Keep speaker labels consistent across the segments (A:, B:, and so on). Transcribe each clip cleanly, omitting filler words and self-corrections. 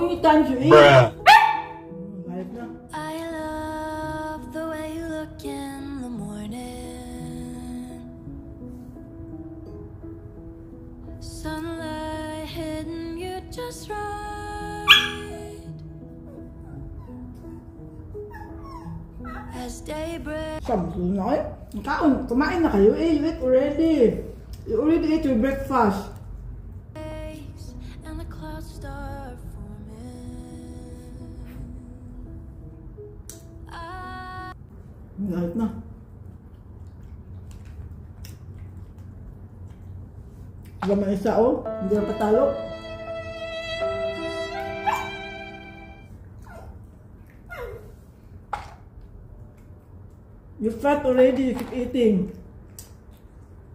A: many times you eat? Galit na.
B: I love the way you look in the morning. Sunlight hitting you just right. As daybreak.
A: Sabi ko na eh. Kumain na kayo eh. You eat already. You already ate your breakfast.
B: And the clouds start forming.
A: Galit na. Diba may isa oh? Hindi na patalo. You fat already, you keep eating.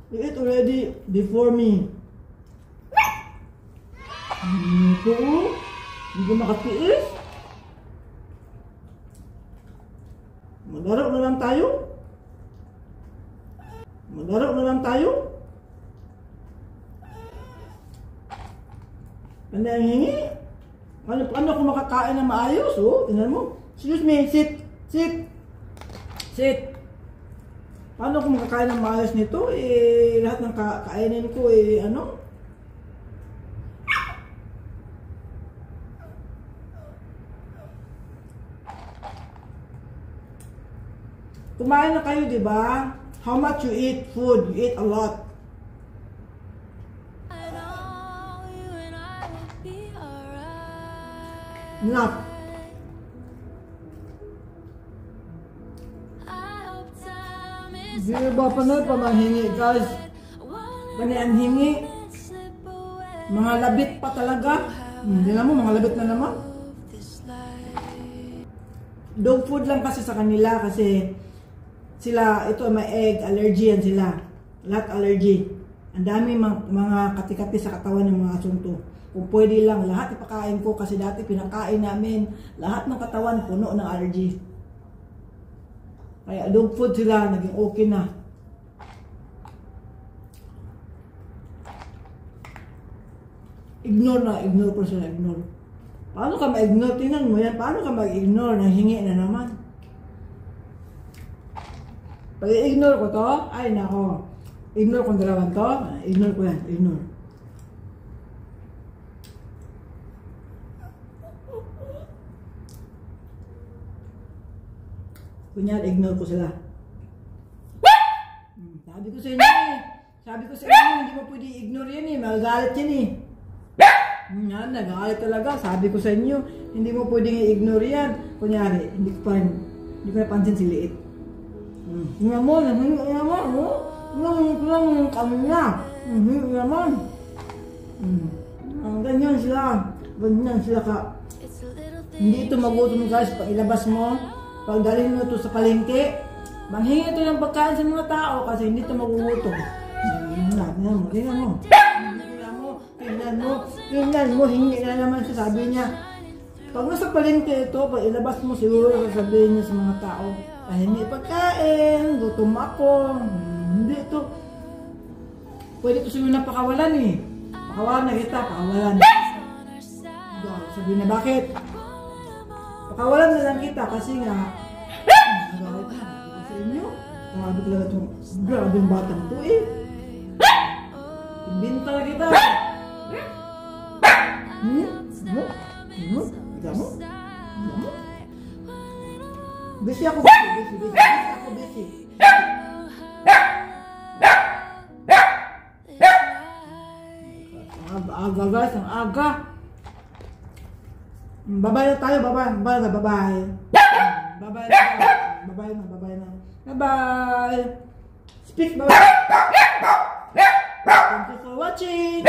A: You eat already before me. Ito oh. Hindi ko makatiis. Maglaro na lang tayo. Maglaro na lang tayo. Ano ang hingi? Ano ako makakain na maayos? Oh, tingnan mo. Excuse me, sit. Sit. Sit. Paano ako makakain ng maayos nito? Eh, lahat ng kainin ko eh, ano? Kumain na kayo, di ba? How much you eat food? You eat a lot.
B: I know you and I will be alright.
A: Enough. Di ba panay pa manghingi, guys? Panay ang hingi. Mga labit pa talaga. Hindi na mo, mga labit na naman. Dog food lang kasi sa kanila kasi sila, ito may egg, allergy yan sila. Lahat allergy. Ang dami mga kati-kati sa katawan ng mga asunto. Kung pwede lang, lahat ipakain ko kasi dati pinakain namin. Lahat ng katawan puno ng allergy. Kaya dog food sila, naging okay na. Ignore ko sila, ignore. Paano ka ma-ignore? Tingnan mo yan, paano ka mag-ignore? Nanghingi na naman. Pag i-ignore ko to, ay nako. Ignore kong dalawan to, ignore ko yan, ignore. Kunyari, ignore ko sila. Sabi ko sa inyo eh. Sabi ko sa inyo, hindi mo pwede i-ignore yan eh. Magagalit yan eh. Yan, nagagalit talaga. Sabi ko sa inyo, hindi mo pwedeng i-ignore yan. Kunyari, hindi ko napansin si Liit. Tingnan mo, tingnan mo. Tingnan kami na. Tingnan mo. Ganyan sila. Ganyan sila ka. Hindi ito magutom guys. Pag ilabas mo, pag dalhin mo ito sa palengke, manghingi ito ng pagkain sa mga tao kasi hindi ito magugutom. Tingnan mo, hingi na naman siya. Sabi niya, pag nasa palengke ito, pag ilabas mo siguro sasabihin niya sa mga tao, ay hindi pagkain, gutom ako. Hindi ito. Pwede ito siguro na pakawalan eh. Pakawalan na kita, pakawalan. Sabihin na bakit? Pakawalan na lang kita kasi nga nagalit na sa inyo. Grabe talaga itong grabe yung batang ito eh. Ibinta na kita. Ikaw mo? Busy ako, busy. Ang aga guys, ang aga. Babay na tayo, babay na. Bye-bye. Speak, bye-bye. Thank you for watching.